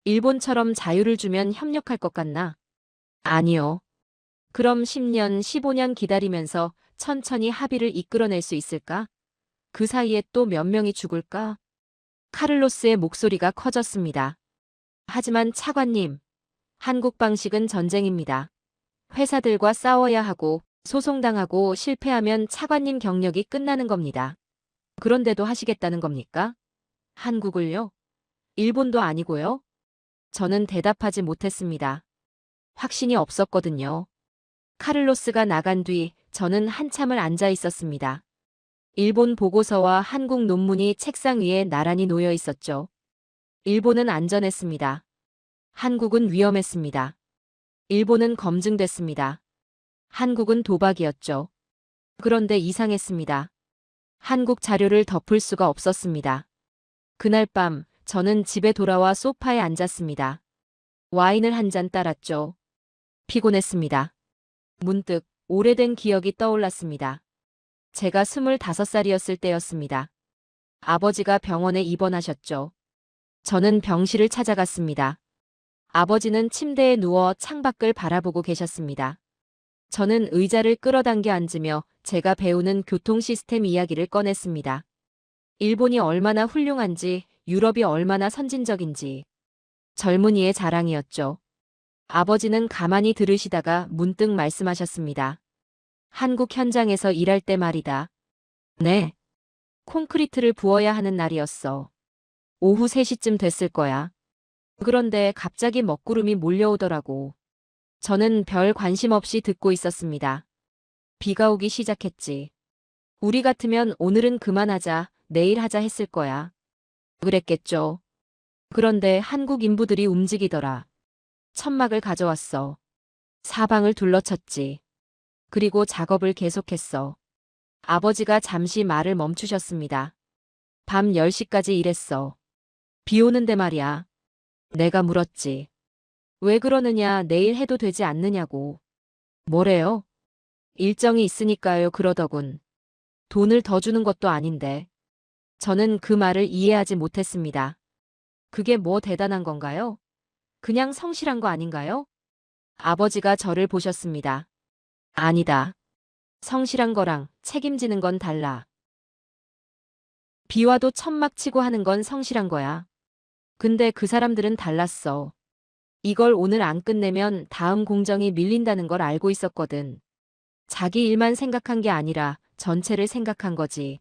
일본처럼 자유를 주면 협력할 것 같나? 아니요. 그럼 10년, 15년 기다리면서 천천히 합의를 이끌어낼 수 있을까? 그 사이에 또 몇 명이 죽을까? 카를로스의 목소리가 커졌습니다. 하지만 차관님, 한국 방식은 전쟁입니다. 회사들과 싸워야 하고 소송당하고 실패하면 차관님 경력이 끝나는 겁니다. 그런데도 하시겠다는 겁니까? 한국을요? 일본도 아니고요? 저는 대답하지 못했습니다. 확신이 없었거든요. 카를로스가 나간 뒤 저는 한참을 앉아 있었습니다. 일본 보고서와 한국 논문이 책상 위에 나란히 놓여 있었죠. 일본은 안전했습니다. 한국은 위험했습니다. 일본은 검증됐습니다. 한국은 도박이었죠. 그런데 이상했습니다. 한국 자료를 덮을 수가 없었습니다. 그날 밤 저는 집에 돌아와 소파에 앉았습니다. 와인을 한 잔 따랐죠. 피곤했습니다. 문득 오래된 기억이 떠올랐습니다. 제가 25살이었을 때였습니다. 아버지가 병원에 입원하셨죠. 저는 병실을 찾아갔습니다. 아버지는 침대에 누워 창밖을 바라보고 계셨습니다. 저는 의자를 끌어당겨 앉으며 제가 배우는 교통 시스템 이야기를 꺼냈습니다. 일본이 얼마나 훌륭한지, 유럽이 얼마나 선진적인지. 젊은이의 자랑이었죠. 아버지는 가만히 들으시다가 문득 말씀하셨습니다. 한국 현장에서 일할 때 말이다. 네. 콘크리트를 부어야 하는 날이었어. 오후 3시쯤 됐을 거야. 그런데 갑자기 먹구름이 몰려오더라고. 저는 별 관심 없이 듣고 있었습니다. 비가 오기 시작했지. 우리 같으면 오늘은 그만하자, 내일 하자 했을 거야. 그랬겠죠. 그런데 한국 인부들이 움직이더라. 천막을 가져왔어. 사방을 둘러쳤지. 그리고 작업을 계속했어. 아버지가 잠시 말을 멈추셨습니다. 밤 10시까지 일했어. 비 오는데 말이야. 내가 물었지. 왜 그러느냐, 내일 해도 되지 않느냐고. 뭐래요? 일정이 있으니까요, 그러더군. 돈을 더 주는 것도 아닌데. 저는 그 말을 이해하지 못했습니다. 그게 뭐 대단한 건가요? 그냥 성실한 거 아닌가요? 아버지가 저를 보셨습니다. 아니다. 성실한 거랑 책임지는 건 달라. 비 와도 천막 치고 하는 건 성실한 거야. 근데 그 사람들은 달랐어. 이걸 오늘 안 끝내면 다음 공정이 밀린다는 걸 알고 있었거든. 자기 일만 생각한 게 아니라 전체를 생각한 거지.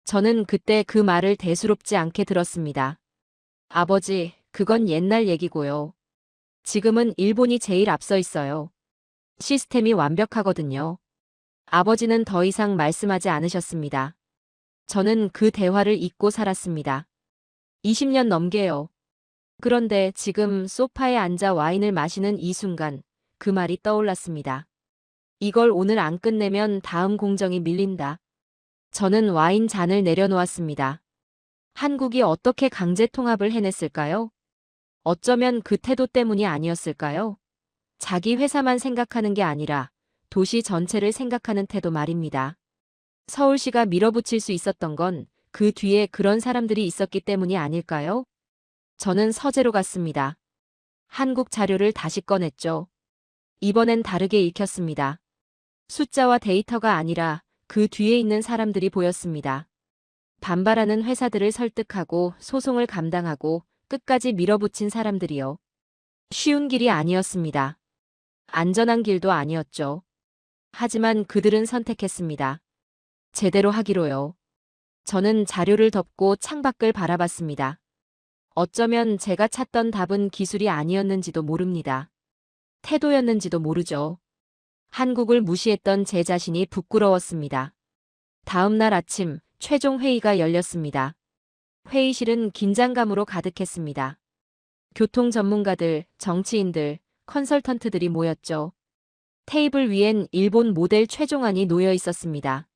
저는 그때 그 말을 대수롭지 않게 들었습니다. 아버지, 그건 옛날 얘기고요. 지금은 일본이 제일 앞서 있어요. 시스템이 완벽하거든요. 아버지는 더 이상 말씀하지 않으셨습니다. 저는 그 대화를 잊고 살았습니다. 20년 넘게요. 그런데 지금 소파에 앉아 와인을 마시는 이 순간 그 말이 떠올랐습니다. 이걸 오늘 안 끝내면 다음 공정이 밀린다. 저는 와인 잔을 내려놓았습니다. 한국이 어떻게 강제 통합을 해냈을까요? 어쩌면 그 태도 때문이 아니었을까요? 자기 회사만 생각하는 게 아니라 도시 전체를 생각하는 태도 말입니다. 서울시가 밀어붙일 수 있었던 건 그 뒤에 그런 사람들이 있었기 때문이 아닐까요? 저는 서재로 갔습니다. 한국 자료를 다시 꺼냈죠. 이번엔 다르게 읽혔습니다. 숫자와 데이터가 아니라 그 뒤에 있는 사람들이 보였습니다. 반발하는 회사들을 설득하고 소송을 감당하고 끝까지 밀어붙인 사람들이요. 쉬운 길이 아니었습니다. 안전한 길도 아니었죠. 하지만 그들은 선택했습니다. 제대로 하기로요. 저는 자료를 덮고 창밖을 바라봤습니다. 어쩌면 제가 찾던 답은 기술이 아니었는지도 모릅니다. 태도였는지도 모르죠. 한국을 무시했던 제 자신이 부끄러웠습니다. 다음 날 아침 최종 회의가 열렸습니다. 회의실은 긴장감으로 가득했습니다. 교통 전문가들, 정치인들, 컨설턴트들이 모였죠. 테이블 위엔 일본 모델 최종안이 놓여 있었습니다.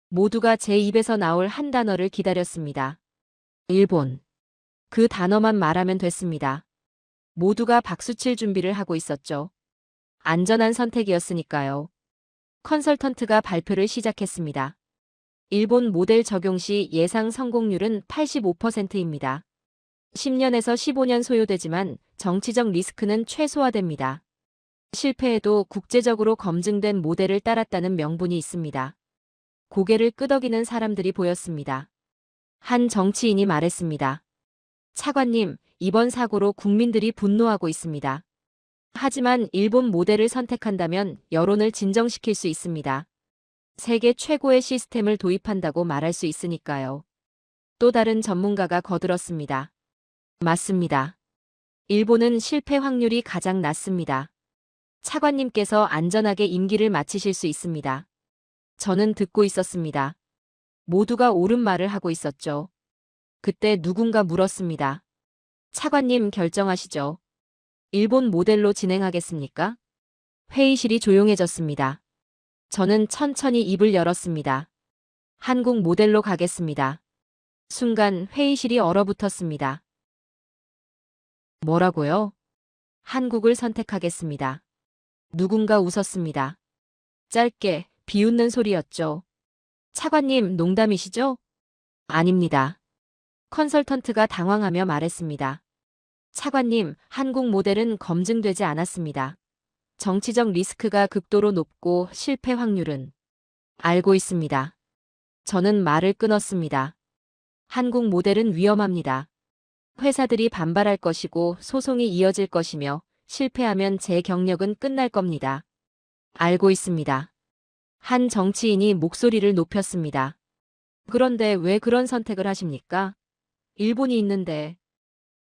모두가 제 입에서 나올 한 단어를 기다렸습니다. 일본. 그 단어만 말하면 됐습니다. 모두가 박수칠 준비를 하고 있었죠. 안전한 선택이었으니까요. 컨설턴트가 발표를 시작했습니다. 일본 모델 적용 시 예상 성공률은 85%입니다. 10년에서 15년 소요되지만 정치적 리스크는 최소화됩니다. 실패해도 국제적으로 검증된 모델을 따랐다는 명분이 있습니다. 고개를 끄덕이는 사람들이 보였습니다. 한 정치인이 말했습니다. 차관님, 이번 사고로 국민들이 분노하고 있습니다. 하지만 일본 모델을 선택한다면 여론을 진정시킬 수 있습니다. 세계 최고의 시스템을 도입한다고 말할 수 있으니까요. 또 다른 전문가가 거들었습니다. 맞습니다. 일본은 실패 확률이 가장 낮습니다. 차관님께서 안전하게 임기를 마치실 수 있습니다. 저는 듣고 있었습니다. 모두가 옳은 말을 하고 있었죠. 그때 누군가 물었습니다. 차관님 결정하시죠. 일본 모델로 진행하겠습니까? 회의실이 조용해졌습니다. 저는 천천히 입을 열었습니다. 한국 모델로 가겠습니다. 순간 회의실이 얼어붙었습니다. 뭐라고요? 한국을 선택하겠습니다. 누군가 웃었습니다. 짧게 비웃는 소리였죠. 차관님 농담이시죠? 아닙니다. 컨설턴트가 당황하며 말했습니다. 차관님, 한국 모델은 검증되지 않았습니다. 정치적 리스크가 극도로 높고 실패 확률은 알고 있습니다. 저는 말을 끊었습니다. 한국 모델은 위험합니다. 회사들이 반발할 것이고 소송이 이어질 것이며 실패하면 제 경력은 끝날 겁니다. 알고 있습니다. 한 정치인이 목소리를 높였습니다. 그런데 왜 그런 선택을 하십니까? 일본이 있는데.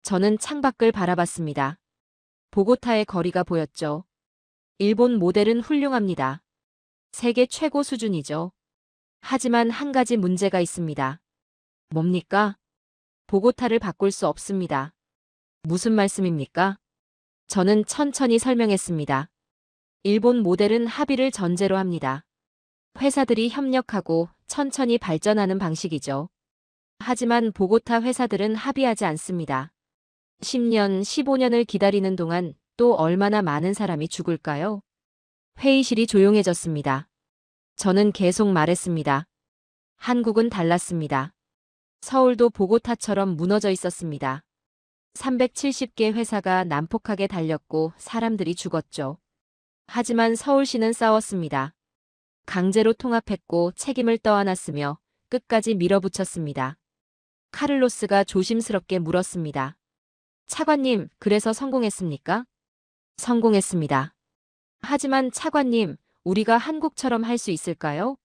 저는 창밖을 바라봤습니다. 보고타의 거리가 보였죠. 일본 모델은 훌륭합니다. 세계 최고 수준이죠. 하지만 한 가지 문제가 있습니다. 뭡니까? 보고타를 바꿀 수 없습니다. 무슨 말씀입니까? 저는 천천히 설명했습니다. 일본 모델은 합의를 전제로 합니다. 회사들이 협력하고 천천히 발전하는 방식이죠. 하지만 보고타 회사들은 합의하지 않습니다. 10년, 15년을 기다리는 동안 또 얼마나 많은 사람이 죽을까요? 회의실이 조용해졌습니다. 저는 계속 말했습니다. 한국은 달랐습니다. 서울도 보고타처럼 무너져 있었습니다. 370개 회사가 난폭하게 달렸고 사람들이 죽었죠. 하지만 서울시는 싸웠습니다. 강제로 통합했고 책임을 떠안았으며 끝까지 밀어붙였습니다. 카를로스가 조심스럽게 물었습니다. 차관님, 그래서 성공했습니까? 성공했습니다. 하지만 차관님, 우리가 한국처럼 할 수 있을까요?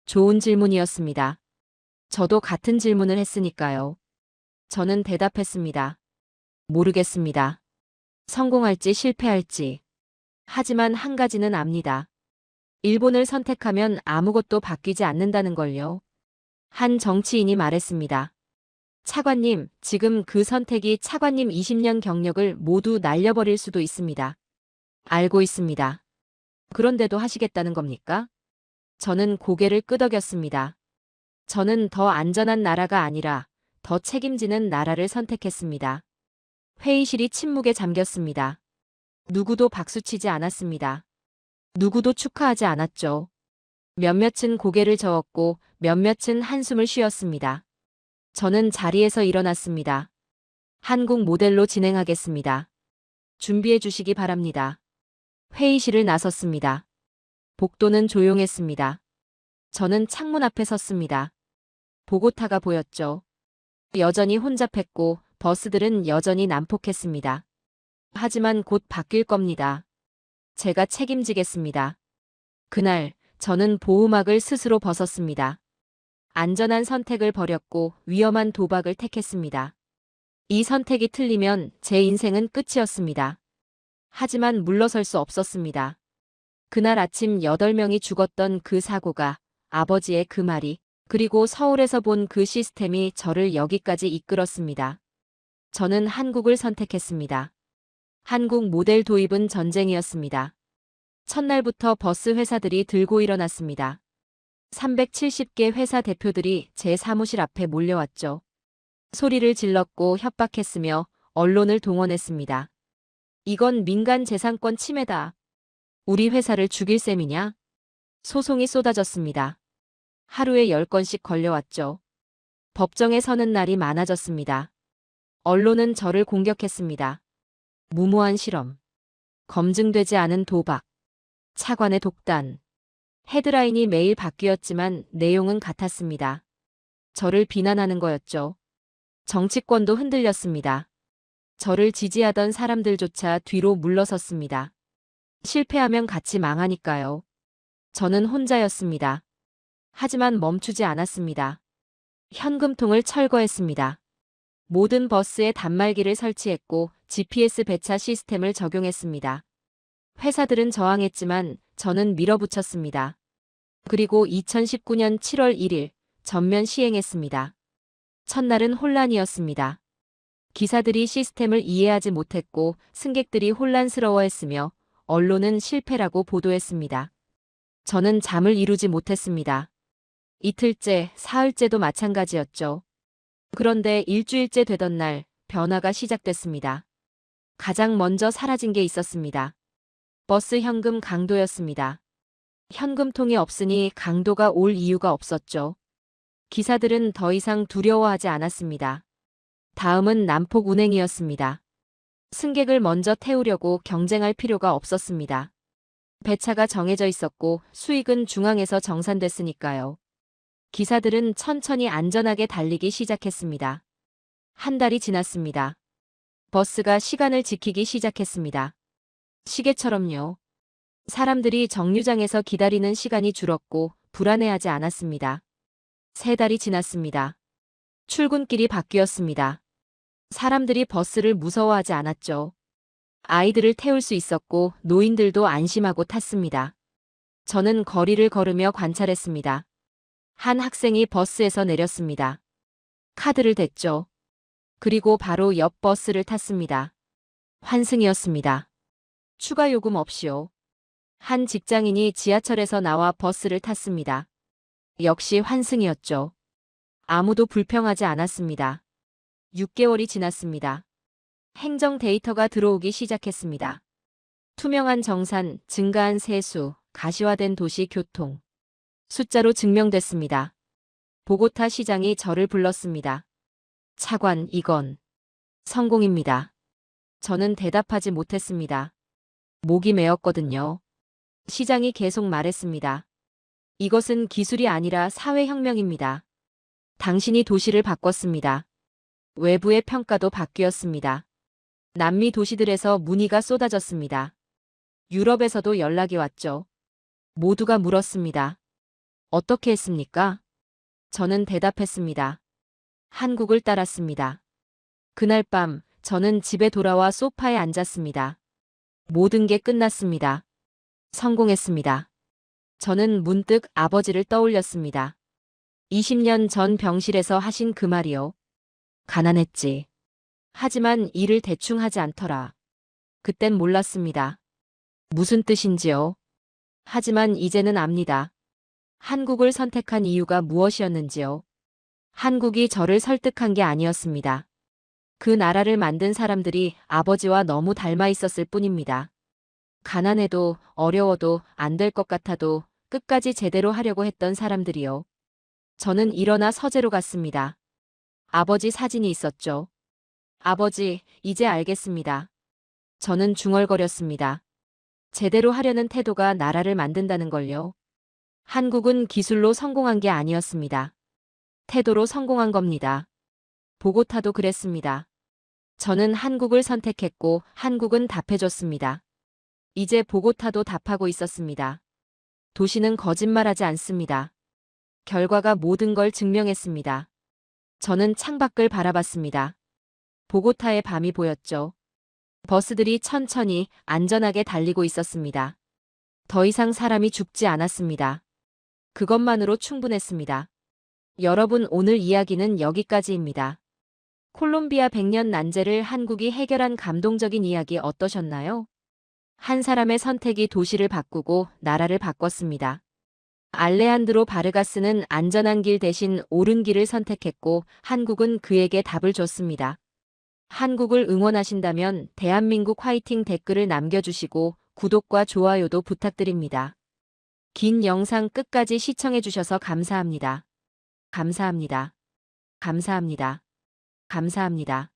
좋은 질문이었습니다. 저도 같은 질문을 했으니까요. 저는 대답했습니다. 모르겠습니다. 성공할지 실패할지. 하지만 한 가지는 압니다. 일본을 선택하면 아무것도 바뀌지 않는다는 걸요. 한 정치인이 말했습니다. 차관님, 지금 그 선택이 차관님 20년 경력을 모두 날려버릴 수도 있습니다. 알고 있습니다. 그런데도 하시겠다는 겁니까? 저는 고개를 끄덕였습니다. 저는 더 안전한 나라가 아니라 더 책임지는 나라를 선택했습니다. 회의실이 침묵에 잠겼습니다. 누구도 박수치지 않았습니다. 누구도 축하하지 않았죠. 몇몇은 고개를 저었고 몇몇은 한숨을 쉬었습니다. 저는 자리에서 일어났습니다. 한국 모델로 진행하겠습니다. 준비해 주시기 바랍니다. 회의실을 나섰습니다. 복도는 조용했습니다. 저는 창문 앞에 섰습니다. 보고타가 보였죠. 여전히 혼잡했고 버스들은 여전히 난폭했습니다. 하지만 곧 바뀔 겁니다. 제가 책임지겠습니다. 그날 저는 보호막을 스스로 벗었습니다. 안전한 선택을 버렸고 위험한 도박을 택했습니다. 이 선택이 틀리면 제 인생은 끝이었습니다. 하지만 물러설 수 없었습니다. 그날 아침 8명이 죽었던 그 사고가, 아버지의 그 말이, 그리고 서울에서 본 그 시스템이 저를 여기까지 이끌었습니다. 저는 한국을 선택했습니다. 한국 모델 도입은 전쟁이었습니다. 첫날부터 버스 회사들이 들고 일어났습니다. 370개 회사 대표들이 제 사무실 앞에 몰려왔죠. 소리를 질렀고 협박했으며 언론을 동원했습니다. 이건 민간 재산권 침해다. 우리 회사를 죽일 셈이냐? 소송이 쏟아졌습니다. 하루에 10건씩 걸려왔죠. 법정에 서는 날이 많아졌습니다. 언론은 저를 공격했습니다. 무모한 실험, 검증되지 않은 도박, 차관의 독단. 헤드라인이 매일 바뀌었지만 내용은 같았습니다. 저를 비난하는 거였죠. 정치권도 흔들렸습니다. 저를 지지하던 사람들조차 뒤로 물러섰습니다. 실패하면 같이 망하니까요. 저는 혼자였습니다. 하지만 멈추지 않았습니다. 현금통을 철거했습니다. 모든 버스에 단말기를 설치했고 GPS 배차 시스템을 적용했습니다. 회사들은 저항했지만 저는 밀어붙였습니다. 그리고 2019년 7월 1일 전면 시행했습니다. 첫날은 혼란이었습니다. 기사들이 시스템을 이해하지 못했고 승객들이 혼란스러워했으며 언론은 실패라고 보도했습니다. 저는 잠을 이루지 못했습니다. 이틀째, 사흘째도 마찬가지였죠. 그런데 일주일째 되던 날 변화가 시작됐습니다. 가장 먼저 사라진 게 있었습니다. 버스 현금 강도였습니다. 현금통이 없으니 강도가 올 이유가 없었죠. 기사들은 더 이상 두려워하지 않았습니다. 다음은 난폭 운행이었습니다. 승객을 먼저 태우려고 경쟁할 필요가 없었습니다. 배차가 정해져 있었고 수익은 중앙에서 정산됐으니까요. 기사들은 천천히 안전하게 달리기 시작했습니다. 한 달이 지났습니다. 버스가 시간을 지키기 시작했습니다. 시계처럼요. 사람들이 정류장에서 기다리는 시간이 줄었고 불안해하지 않았습니다. 3달이 지났습니다. 출근길이 바뀌었습니다. 사람들이 버스를 무서워하지 않았죠. 아이들을 태울 수 있었고 노인들도 안심하고 탔습니다. 저는 거리를 걸으며 관찰했습니다. 한 학생이 버스에서 내렸습니다. 카드를 댔죠. 그리고 바로 옆 버스를 탔습니다. 환승이었습니다. 추가 요금 없이요. 한 직장인이 지하철에서 나와 버스를 탔습니다. 역시 환승이었죠. 아무도 불평하지 않았습니다. 6개월이 지났습니다. 행정 데이터가 들어오기 시작했습니다. 투명한 정산, 증가한 세수, 가시화된 도시 교통. 숫자로 증명됐습니다. 보고타 시장이 저를 불렀습니다. 차관, 이건 성공입니다. 저는 대답하지 못했습니다. 목이 메었거든요. 시장이 계속 말했습니다. 이것은 기술이 아니라 사회혁명입니다. 당신이 도시를 바꿨습니다. 외부의 평가도 바뀌었습니다. 남미 도시들에서 문의가 쏟아졌습니다. 유럽에서도 연락이 왔죠. 모두가 물었습니다. 어떻게 했습니까? 저는 대답했습니다. 한국을 따랐습니다. 그날 밤 저는 집에 돌아와 소파에 앉았습니다. 모든 게 끝났습니다. 성공했습니다. 저는 문득 아버지를 떠올렸습니다. 20년 전 병실에서 하신 그 말이요. 가난했지. 하지만 일을 대충 하지 않더라. 그땐 몰랐습니다. 무슨 뜻인지요. 하지만 이제는 압니다. 한국을 선택한 이유가 무엇이었는지요. 한국이 저를 설득한 게 아니었습니다. 그 나라를 만든 사람들이 아버지와 너무 닮아 있었을 뿐입니다. 가난해도 어려워도 안 될 것 같아도 끝까지 제대로 하려고 했던 사람들이요. 저는 일어나 서재로 갔습니다. 아버지 사진이 있었죠. 아버지, 이제 알겠습니다. 저는 중얼거렸습니다. 제대로 하려는 태도가 나라를 만든다는 걸요. 한국은 기술로 성공한 게 아니었습니다. 태도로 성공한 겁니다. 보고타도 그랬습니다. 저는 한국을 선택했고 한국은 답해줬습니다. 이제 보고타도 답하고 있었습니다. 도시는 거짓말하지 않습니다. 결과가 모든 걸 증명했습니다. 저는 창밖을 바라봤습니다. 보고타의 밤이 보였죠. 버스들이 천천히 안전하게 달리고 있었습니다. 더 이상 사람이 죽지 않았습니다. 그것만으로 충분했습니다. 여러분, 오늘 이야기는 여기까지입니다. 콜롬비아 100년 난제를 한국이 해결한 감동적인 이야기 어떠셨나요? 한 사람의 선택이 도시를 바꾸고 나라를 바꿨습니다. 알레한드로 바르가스는 안전한 길 대신 옳은 길을 선택했고 한국은 그에게 답을 줬습니다. 한국을 응원하신다면 대한민국 화이팅 댓글을 남겨주시고 구독과 좋아요도 부탁드립니다. 긴 영상 끝까지 시청해주셔서 감사합니다. 감사합니다. 감사합니다. 감사합니다.